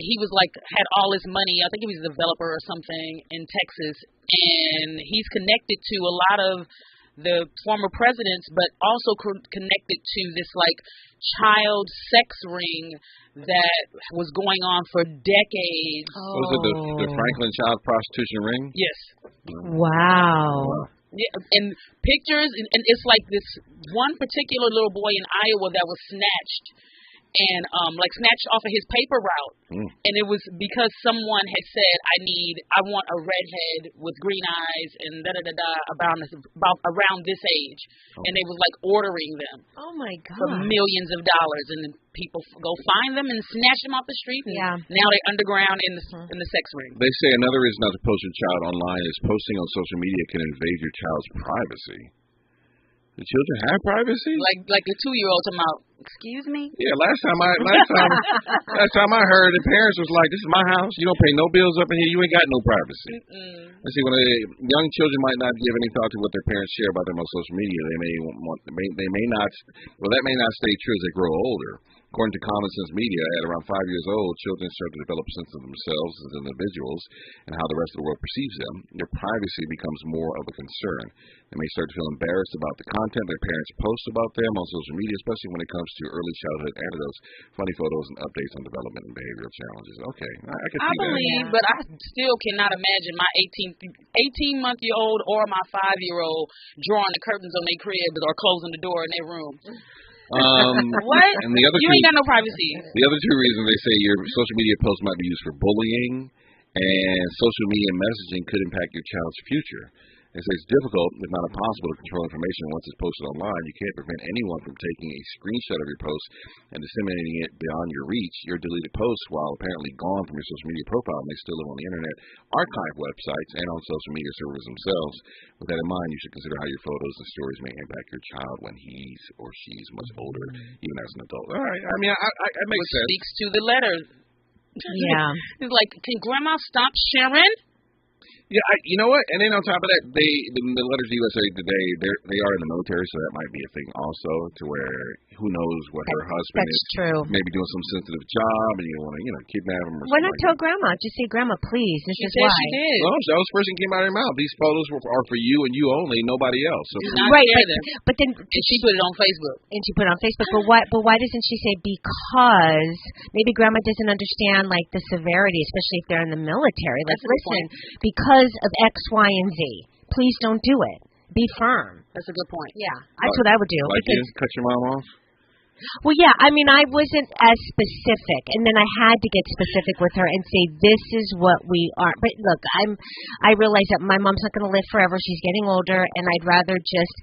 he was like had all his money. I think he was a developer or something in Texas, and he's connected to a lot of the former presidents, but also connected to this like child sex ring that was going on for decades. Was it the Franklin child prostitution ring? Yes. Wow. Yeah, and pictures, and it's like this one particular little boy in Iowa that was snatched. And like snatched off of his paper route, and it was because someone had said, I want a redhead with green eyes and about around this age, and they was like ordering them. Oh my God! For millions of dollars, and then people go find them and snatch them off the street. And now they're underground in the sex ring. They say another reason not to post your child online is posting on social media can invade your child's privacy. The children have privacy? Like the 2-year-old talking about, excuse me? Yeah, last time I heard, the parents was like, this is my house. You don't pay no bills up in here. You ain't got no privacy. Let's see, when young children might not give any thought to what their parents share about them on social media, that may not stay true as they grow older. According to Common Sense Media, at around 5 years old, children start to develop a sense of themselves as individuals and how the rest of the world perceives them. Their privacy becomes more of a concern. They may start to feel embarrassed about the content their parents post about them on social media, especially when it comes to early childhood anecdotes, funny photos, and updates on development and behavioral challenges. Okay, I can see that. I believe, but I still cannot imagine my 18-month-old or my 5-year-old drawing the curtains on their crib or closing the door in their room. What? And the other you ain't got no privacy. The other two reasons they say your social media posts might be used for bullying, and social media messaging could impact your child's future. They say it's difficult, if not impossible, to control information once it's posted online. You can't prevent anyone from taking a screenshot of your post and disseminating it beyond your reach. Your deleted posts, while apparently gone from your social media profile, may still live on the internet, archive websites, and on social media servers themselves. With that in mind, you should consider how your photos and stories may impact your child when he's or she's much older, even as an adult. All right, I mean, it makes sense. Speaks to the letter. Yeah. It's like, can Grandma stop sharing? Yeah, you know what? And then on top of that, the Letters to USA Today, they are in the military, so that might be a thing also, to where who knows what her husband is. True. Maybe doing some sensitive job, and you want to, kidnap him or something. Why not tell like Grandma? Just say, Grandma, please. This is why. She did. Well, that was the first thing came out of her mouth. These photos are for you and you only, nobody else. So right, but then and she put it on Facebook. And she put it on Facebook. But why doesn't she say because maybe Grandma doesn't understand like the severity, especially if they're in the military. Like, listen, because of X, Y, and Z, please don't do it. Be firm. That's a good point. Yeah, that's what I would do. Like you cut your mom off? Well, yeah, I mean, I wasn't as specific, and then I had to get specific with her and say, this is what we are. But look, I realize that my mom's not going to live forever. She's getting older, and I'd rather just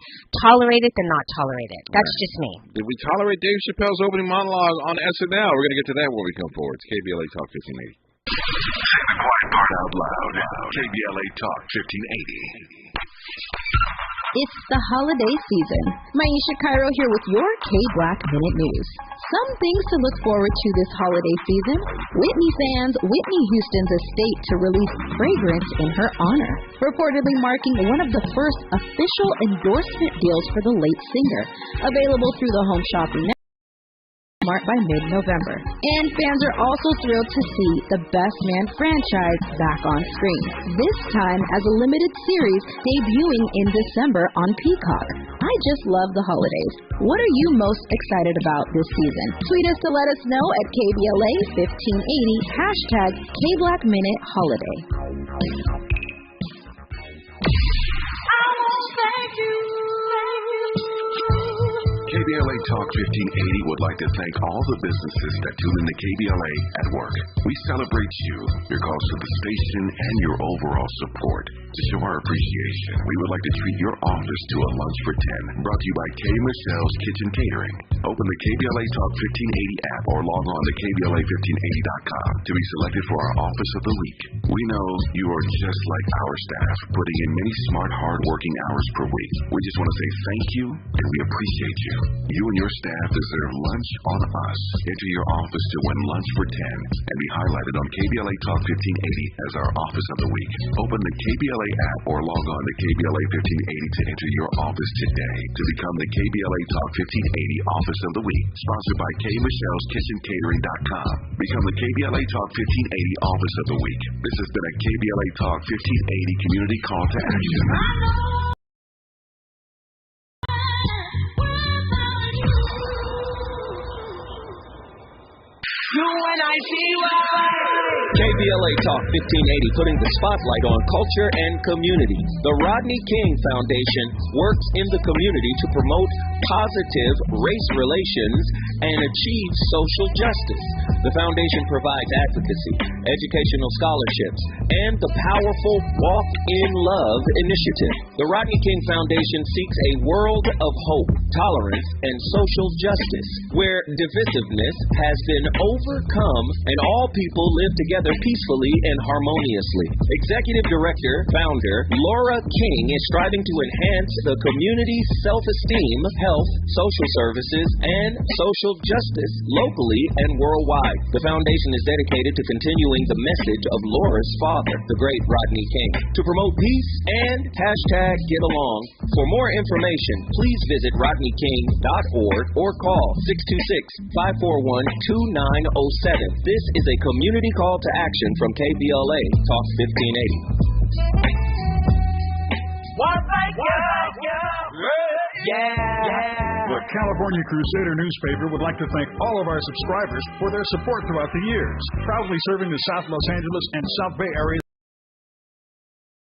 tolerate it than not tolerate it. That's just me. Did we tolerate Dave Chappelle's opening monologue on SNL? We're going to get to that when we come forward. It's KBLA Talk 1580. Say the quiet part out loud. KBLA Talk 1580. It's the holiday season. Maisha Cairo here with your K-Black Minute News. Some things to look forward to this holiday season. Whitney fans, Whitney Houston's estate to release fragrance in her honor, reportedly marking one of the first official endorsement deals for the late singer. Available through the Home Shopping Network. Walmart by mid-November. And fans are also thrilled to see the Best Man franchise back on screen, this time as a limited series debuting in December on Peacock. I just love the holidays. What are you most excited about this season? Tweet us to let us know at KBLA 1580, #KBlackMinuteHoliday. KBLA Talk 1580 would like to thank all the businesses that tune in to KBLA at work. We celebrate you, your calls to the station, and your overall support. To show our appreciation, we would like to treat your office to a lunch for 10, brought to you by K. Michelle's Kitchen Catering. Open the KBLA Talk 1580 app or log on to KBLA1580.com to be selected for our Office of the Week. We know you are just like our staff, putting in many smart, hard-working hours per week. We just want to say thank you, and we appreciate you. You and your staff deserve lunch on us. Enter your office to win lunch for 10 and be highlighted on KBLA Talk 1580 as our Office of the Week. Open the KBLA app or log on to KBLA 1580 to enter your office today to become the KBLA Talk 1580 Office of the Week. Sponsored by K. Michelle's Kitchen Catering.com. Become the KBLA Talk 1580 Office of the Week. This has been a KBLA Talk 1580 community call to action. KBLA Talk 1580, putting the spotlight on culture and community. The Rodney King Foundation works in the community to promote positive race relations and achieve social justice. The foundation provides advocacy, educational scholarships, and the powerful Walk in Love initiative. The Rodney King Foundation seeks a world of hope, tolerance, and social justice, where divisiveness has been overcome and all people live together peacefully and harmoniously. Executive Director, Founder Laura King is striving to enhance the community's self-esteem, health, social services, and social justice locally and worldwide. The foundation is dedicated to continuing the message of Laura's father, the great Rodney King, to promote peace and #GetAlong. For more information, please visit rodneyking.org or call 626-541-2907. This is a community call to action from KBLA Talk 1580. The California Crusader newspaper would like to thank all of our subscribers for their support throughout the years, proudly serving the South Los Angeles and South Bay areas.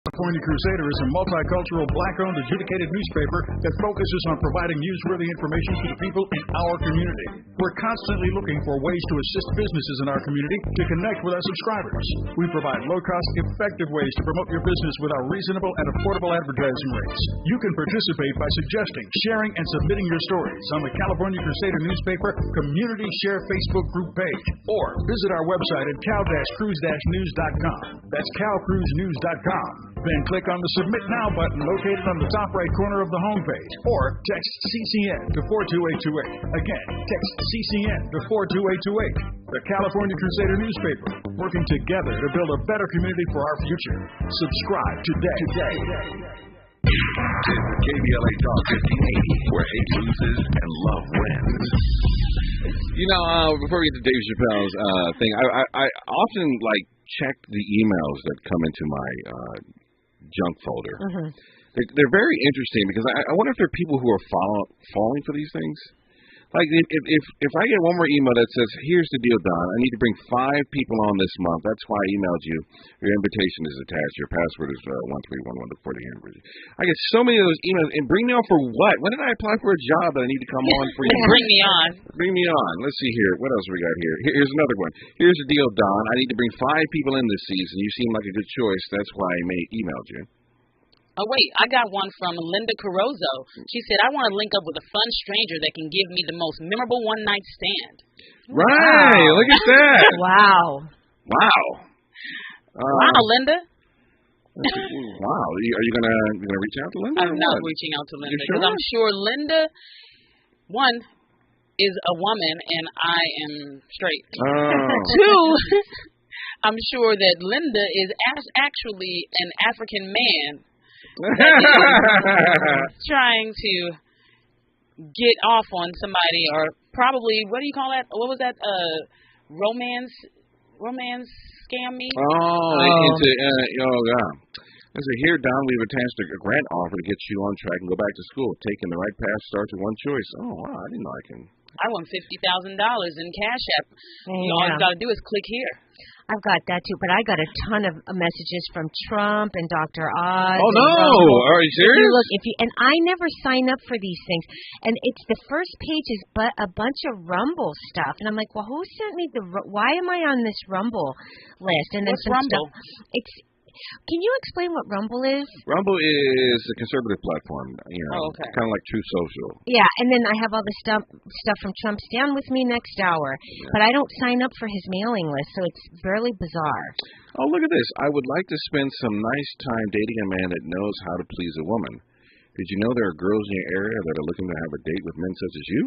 California Crusader is a multicultural, black-owned, adjudicated newspaper that focuses on providing newsworthy information to the people in our community. We're constantly looking for ways to assist businesses in our community to connect with our subscribers. We provide low-cost, effective ways to promote your business with our reasonable and affordable advertising rates. You can participate by suggesting, sharing, and submitting your stories on the California Crusader newspaper Community Share Facebook group page, or visit our website at cal-cruise-news.com. That's calcruisenews.com. Then click on the Submit Now button located on the top right corner of the homepage, or text CCN to 42828. Again, text CCN to 42828. The California Crusader newspaper, working together to build a better community for our future. Subscribe today. KBLA Talk 1580, where hate loses and love wins. You know, before we get to Dave Chappelle's thing, I often check the emails that come into my junk folder. Mm-hmm. They're very interesting because I wonder if there are people who are falling for these things. Like if I get one more email that says, "Here's the deal, Don. I need to bring 5 people on this month. That's why I emailed you. Your invitation is attached. Your password is 1311 for the anniversary." I get so many of those emails. And bring me on for what? When did I apply for a job that I need to come on for you? Bring me on. Bring me on. Let's see here. What else we got here? Here's another one. Here's the deal, Don. I need to bring 5 people in this season. You seem like a good choice. That's why I emailed you. Oh, wait, I got one from Linda Carozzo. She said, "I want to link up with a fun stranger that can give me the most memorable one-night stand." Right, wow. Look at that. Wow. Wow, Linda. Wow, are you gonna reach out to Linda? I'm not reaching out to Linda because I'm sure Linda, one, is a woman and I am straight. Two, I'm sure that Linda is actually an African man trying to get off on somebody or probably, what do you call that? What was that? Romance scam me? Yeah. Listen, here, Don, we've attached a grant offer to get you on track and go back to school. Taking the right path starts with one choice. Oh, wow, I didn't know I can. I won $50,000 in Cash App. All you got to do is click here. I've got that too, but I got a ton of messages from Trump and Dr. Oz. Oh no! Are you serious? And I never sign up for these things, and it's the first page is but a bunch of Rumble stuff, and I'm like, well, who sent me why am I on this Rumble list? And then What's some Rumble? Stuff. Can you explain what Rumble is? Rumble is a conservative platform, kind of like True Social. Yeah, and then I have all the stuff from Trump. Stand with me next hour, but I don't sign up for his mailing list, so it's really bizarre. Oh, look at this! I would like to spend some nice time dating a man that knows how to please a woman. Did you know there are girls in your area that are looking to have a date with men such as you?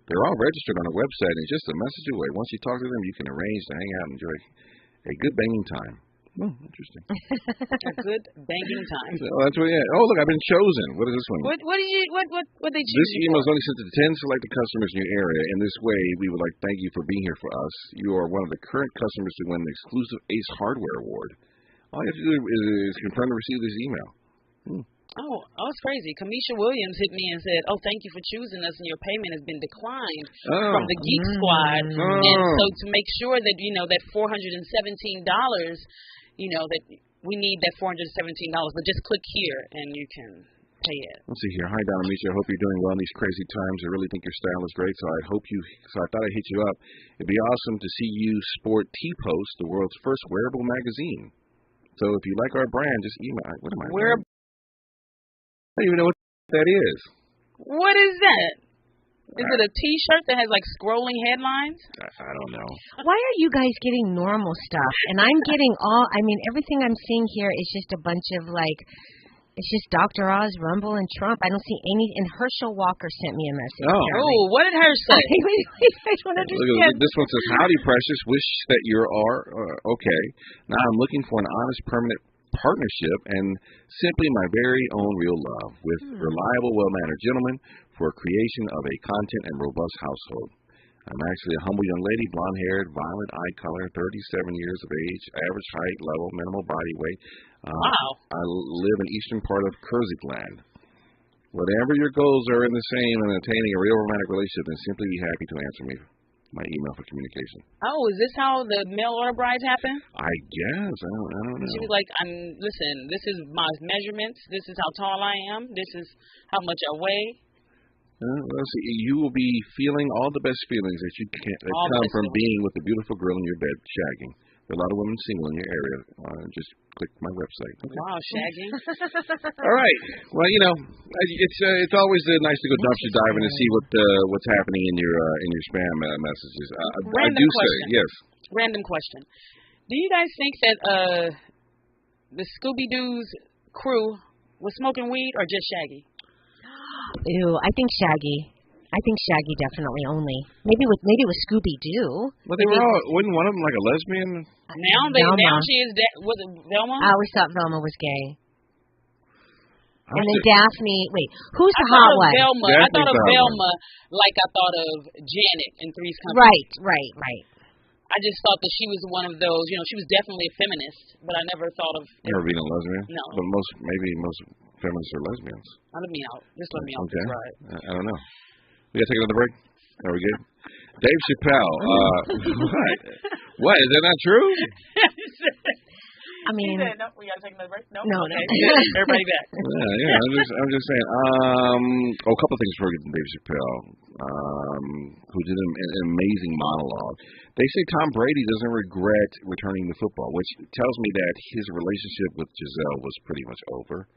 They're all registered on a website, and just a message away. Once you talk to them, you can arrange to hang out and enjoy a good banging time. Oh, interesting. A good banging time. Oh, that's what. Yeah. Oh, look, I've been chosen. What is this one? What they choose? This email is only sent to 10 selected customers in your area. In this way, we would like to thank you for being here for us. You are one of the current customers to win the exclusive Ace Hardware Award. All you have to do is confirm to receive this email. Oh, it's crazy. Kamisha Williams hit me and said, "Oh, thank you for choosing us, and your payment has been declined from the Geek Squad." And so to make sure that that $417. That we need that $417, but just click here and you can pay it. Let's see here. Hi, Don Amiche. I hope you're doing well in these crazy times. I really think your style is great, so I thought I'd hit you up. It'd be awesome to see you sport T-Post, the world's first wearable magazine. So if you like our brand, just email. What am I? I don't even know what that is. What is that? Is it a T-shirt that has like scrolling headlines? I don't know. Why are you guys getting normal stuff? And I'm getting everything I'm seeing here is just a bunch of it's just Dr. Oz, Rumble, and Trump. I don't see any. And Herschel Walker sent me a message. Oh, what did her say? I don't understand. This one says, "Howdy, precious. Wish that you are okay. Now I'm looking for an honest, permanent partnership and simply my very own real love with reliable, well-mannered gentlemen for creation of a content and robust household. I'm actually a humble young lady, blonde-haired, violet eye color, 37 years of age, average height, level, minimal body weight. Wow. I live in eastern part of Kurzikland. Whatever your goals are in the same and attaining a real romantic relationship, then simply be happy to answer me. My email for communication." Oh, is this how the mail order brides happen? I guess. I don't know. She was like, listen, this is my measurements. This is how tall I am. This is how much I weigh. Let's see. You will be feeling all the best feelings that come from being with a beautiful girl in your bed, shagging. There are a lot of women single in your area. Just click my website. Okay. Wow, shagging. All right. Well, it's always nice to go dumpster diving and see what's happening in your spam messages. I do say yes. Random question. Do you guys think that the Scooby-Doo's crew was smoking weed or just Shaggy? Ew, I think Shaggy. I think Shaggy definitely only. Maybe with Scooby-Doo. But they were all, wasn't one of them like a lesbian? Now she is, was it Velma? I always thought Velma was gay. And then Daphne, who's the hot one? I thought of Velma like I thought of Janet in Three's Company. Right. I just thought that she was one of those, she was definitely a feminist, but I never thought of never being a lesbian? No. But most feminists are lesbians. Let me out. Just let me out. Okay. Right. I don't know. We gotta take another break? Are we good? Dave Chappelle. What? Is that not true? I mean, no, we gotta take another break. No. Everybody back. Yeah. I'm just saying. A couple of things before we get to Dave Chappelle, who did an amazing monologue. They say Tom Brady doesn't regret returning to football, which tells me that his relationship with Giselle was pretty much over.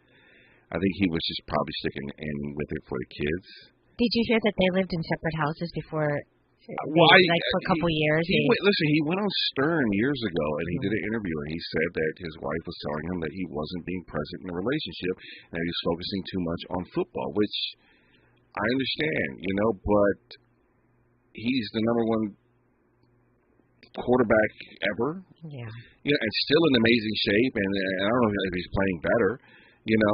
I think he was just probably sticking in with it for the kids. Did you hear that they lived in separate houses before? For a couple years. He went on Stern years ago, and he did an interview, and he said that his wife was telling him that he wasn't being present in the relationship, and he was focusing too much on football, which I understand, but he's the number one quarterback ever. Yeah. And still in amazing shape, and I don't know if he's playing better,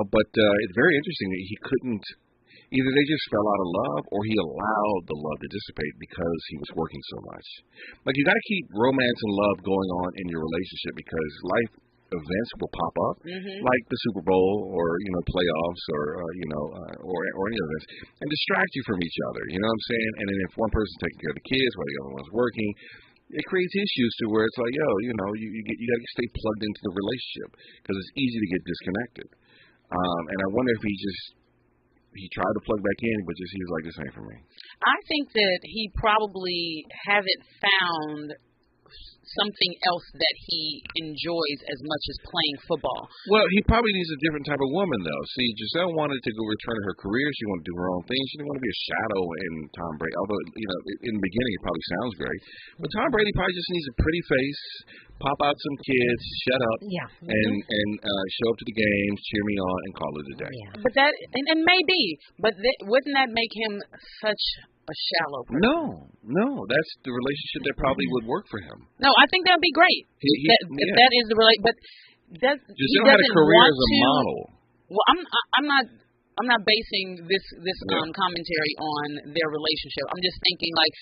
but it's very interesting that he couldn't. Either they just fell out of love, or he allowed the love to dissipate because he was working so much. Like, you got to keep romance and love going on in your relationship because life events will pop up, like the Super Bowl or playoffs or any events, and distract you from each other. You know what I'm saying? And then if one person's taking care of the kids while the other one's working, it creates issues to where it's like, you got to stay plugged into the relationship because it's easy to get disconnected. And I wonder if he tried to plug back in, but he was like, this ain't for me. I think that he probably hasn't found something else that he enjoys as much as playing football. Well, he probably needs a different type of woman, though. See, Giselle wanted to go return to her career. She wanted to do her own thing. She didn't want to be a shadow in Tom Brady. Although, in the beginning, it probably sounds great. But Tom Brady probably just needs a pretty face, pop out some kids, shut up, and show up to the games, cheer me on, and call it a day. Yeah. But that, and maybe, but wouldn't that make him such a shallow person? No, that's the relationship that probably would work for him. No, I think that'd be great. If that is the relationship, but Giselle had a career as a model. Well, I'm not basing this commentary on their relationship. I'm just thinking, like,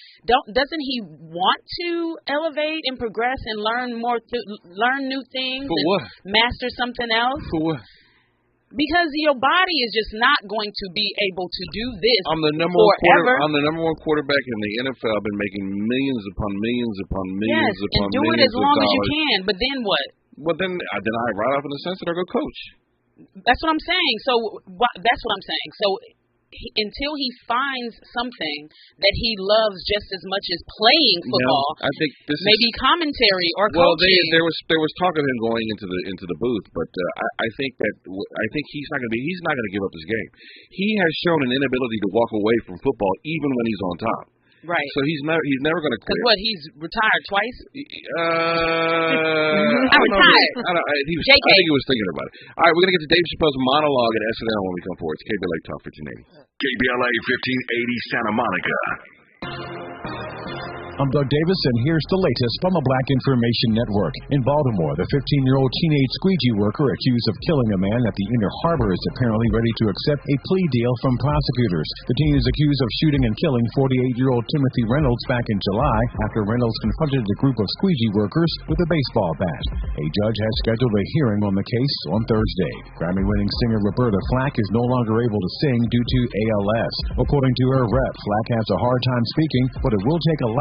doesn't he want to elevate and progress and learn learn new things for and what? Master something else? For what? Because your body is just not going to be able to do this I'm the number forever. I'm the number one quarterback in the NFL. I've been making millions upon millions upon millions upon and do millions it as long of as you dollars. can. But then what? Well, then I ride off in the sunset or go coach. That's what I'm saying. So that's what I'm saying. So until he finds something that he loves just as much as playing football, I think maybe commentary or well, coaching. there was talk of him going into the booth, but I think he's not going to give up his game. He has shown an inability to walk away from football even when he's on top. Right. So he's never going to quit. Because what, he's retired twice? I'm retired. I think he was thinking about it. All right, we're going to get to Dave Chappelle's monologue at SNL when we come forward. It's KBLA Talk 1580. KBLA 1580 Santa Monica. I'm Doug Davis, and here's the latest from the Black Information Network. In Baltimore, the 15-year-old teenage squeegee worker accused of killing a man at the Inner Harbor is apparently ready to accept a plea deal from prosecutors. The teen is accused of shooting and killing 48-year-old Timothy Reynolds back in July after Reynolds confronted a group of squeegee workers with a baseball bat. A judge has scheduled a hearing on the case on Thursday. Grammy-winning singer Roberta Flack is no longer able to sing due to ALS. According to her rep, Flack has a hard time speaking, but it will take a lot